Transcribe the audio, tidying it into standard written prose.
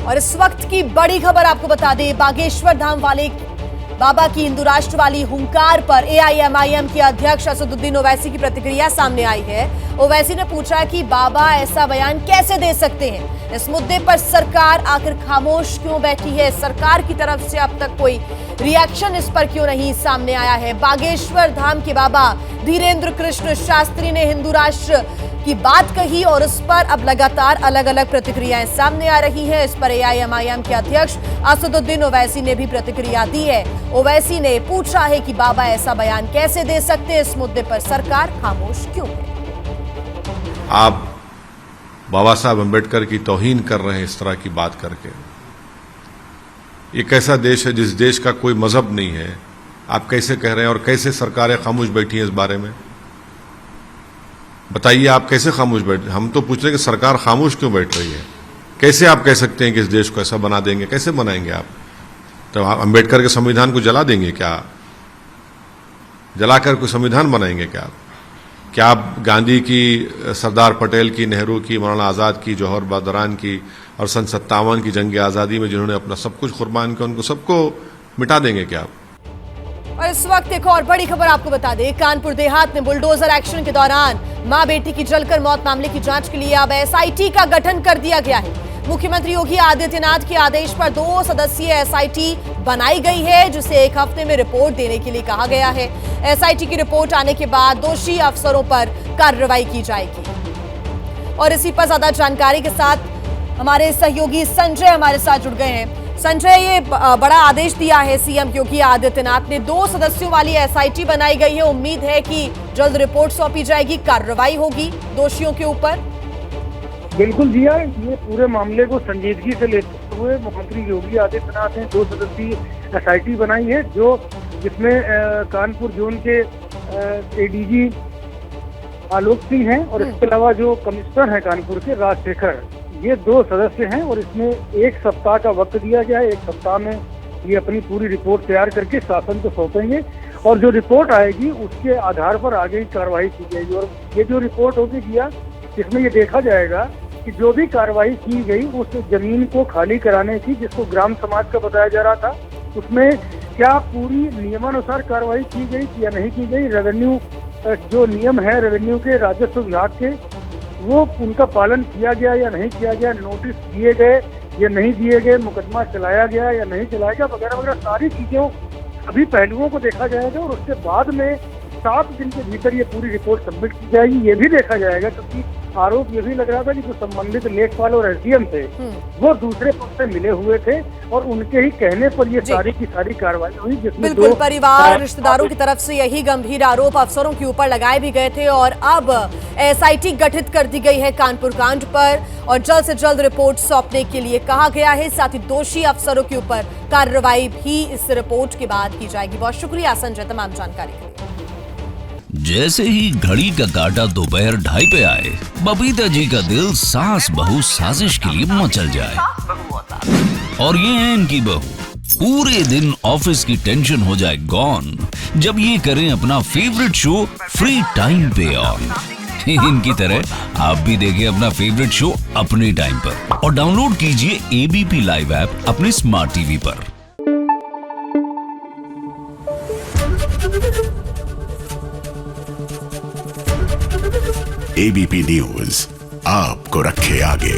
और इस वक्त की बड़ी खबर आपको बता दें, बागेश्वर धाम वाले बाबा की हिंदू राष्ट्र वाली हुंकार पर एआईएमआईएम के अध्यक्ष असदुद्दीन ओवैसी की प्रतिक्रिया सामने आई है। ओवैसी ने पूछा कि बाबा ऐसा बयान कैसे दे सकते हैं। इस मुद्दे पर सरकार आखिर खामोश क्यों बैठी है? सरकार की तरफ से अब तक कोई रिएक्शन इस पर क्यों नहीं सामने आया है? बागेश्वर धाम के बाबा धीरेन्द्र कृष्ण शास्त्री ने हिंदू राष्ट्र की बात कही और उस पर अब लगातार अलग अलग प्रतिक्रियाएं सामने आ रही हैं। इस पर एआईएमआईएम के अध्यक्ष असदुद्दीन ओवैसी ने भी प्रतिक्रिया दी है। ओवैसी ने पूछा है कि बाबा ऐसा बयान कैसे दे सकते हैं, इस मुद्दे पर सरकार खामोश क्यों है? आप बाबा साहब अम्बेडकर की तौहीन कर रहे हैं इस तरह की बात करके। ये कैसा देश है जिस देश का कोई मजहब नहीं है? आप कैसे कह रहे हैं और कैसे सरकारें खामोश बैठी हैं इस बारे में? बताइए, आप कैसे खामोश बैठ? हम तो पूछ रहे हैं कि सरकार खामोश क्यों बैठ रही है? कैसे आप कह सकते हैं कि इस देश को ऐसा बना देंगे? कैसे बनाएंगे आप? तो आप अम्बेडकर के संविधान को जला देंगे क्या? जलाकर कोई संविधान बनाएंगे क्या? क्या आप गांधी की, सरदार पटेल की, नेहरू की, मौलाना आज़ाद की, जौहर बरदरान की और सन 57 की जंग आज़ादी में जिन्होंने अपना सब कुछ कुर्बान किया, उनको सबको मिटा देंगे क्या आप? और इस वक्त एक और बड़ी खबर आपको बता दें, कानपुर देहात में बुलडोजर एक्शन के दौरान मां बेटी की जलकर मौत मामले की जांच के लिए अब एसआईटी का गठन कर दिया गया है। मुख्यमंत्री योगी आदित्यनाथ के आदेश पर 2 सदस्यीय एसआईटी बनाई गई है, जिसे 1 हफ्ते में रिपोर्ट देने के लिए कहा गया है। एसआईटी की रिपोर्ट आने के बाद दोषी अफसरों पर कार्रवाई की जाएगी। और इसी पर ज्यादा जानकारी के साथ हमारे सहयोगी संजय हमारे साथ जुड़ गए हैं। संजय, ये बड़ा आदेश दिया है सीएम योगी आदित्यनाथ ने, 2 सदस्यों वाली एसआईटी बनाई गई है। उम्मीद है कि जल्द रिपोर्ट सौंपी जाएगी, कार्रवाई होगी दोषियों के ऊपर। बिल्कुल जिया, ये पूरे मामले को संजीदगी से लेते हुए मुख्यमंत्री योगी आदित्यनाथ ने 2 सदस्यीय एसआईटी बनाई है, जिसमें कानपुर जोन के एडीजी आलोक सिंह हैं और इसके अलावा जो कमिश्नर हैं कानपुर के राजशेखर, ये 2 सदस्य हैं। और इसमें 1 सप्ताह का वक्त दिया गया है। 1 सप्ताह में ये अपनी पूरी रिपोर्ट तैयार करके शासन को सौंपेंगे और जो रिपोर्ट आएगी उसके आधार पर आगे की कार्रवाई की जाएगी। और ये जो रिपोर्ट होगी जिया, इसमें ये देखा जाएगा कि जो भी कार्रवाई की गई उस जमीन को खाली कराने की, जिसको ग्राम समाज का बताया जा रहा था, उसमें क्या पूरी नियमानुसार कार्रवाई की गई या नहीं की गई। रेवेन्यू जो नियम है रेवेन्यू के, राजस्व विभाग के, वो उनका पालन किया गया या नहीं किया गया, नोटिस दिए गए या नहीं दिए गए, मुकदमा चलाया गया या नहीं चलाया गया, वगैरह वगैरह सारी चीजों, सभी पहलुओं को देखा जाएगा। और उसके बाद में 7 दिन के भीतर ये पूरी रिपोर्ट सबमिट की जाएगी। ये भी देखा जाएगा, क्योंकि आरोप ये भी लग रहा था कि जो संबंधित लेखपाल और एसडीएम थे वो दूसरे पक्ष से मिले हुए थे और उनके ही कहने पर ये सारी की सारी कार्रवाई हुई, जिसमें बिल्कुल परिवार रिश्तेदारों की तरफ से यही गंभीर आरोप अफसरों के ऊपर लगाए भी गए थे। और अब एसआईटी गठित कर दी गई है कानपुर कांड पर और जल्द से जल्द रिपोर्ट सौंपने के लिए कहा गया है। साथ ही दोषी अफसरों के ऊपर कार्रवाई भी इस रिपोर्ट के बाद की जाएगी। बहुत शुक्रिया संजय तमाम जानकारी के लिए। जैसे ही घड़ी का काटा दोपहर 2:30 पे आए, बबीता जी का दिल सास बहू साजिश के लिए मचल जाए। और ये है इनकी बहू, पूरे दिन ऑफिस की टेंशन हो जाए गॉन जब ये करें अपना फेवरेट शो फ्री टाइम पे ऑन। इनकी तरह आप भी देखें अपना फेवरेट शो अपने टाइम पर और डाउनलोड कीजिए एबीपी लाइव ऐप अपने स्मार्ट टीवी पर। एबीपी न्यूज आपको रखे आगे।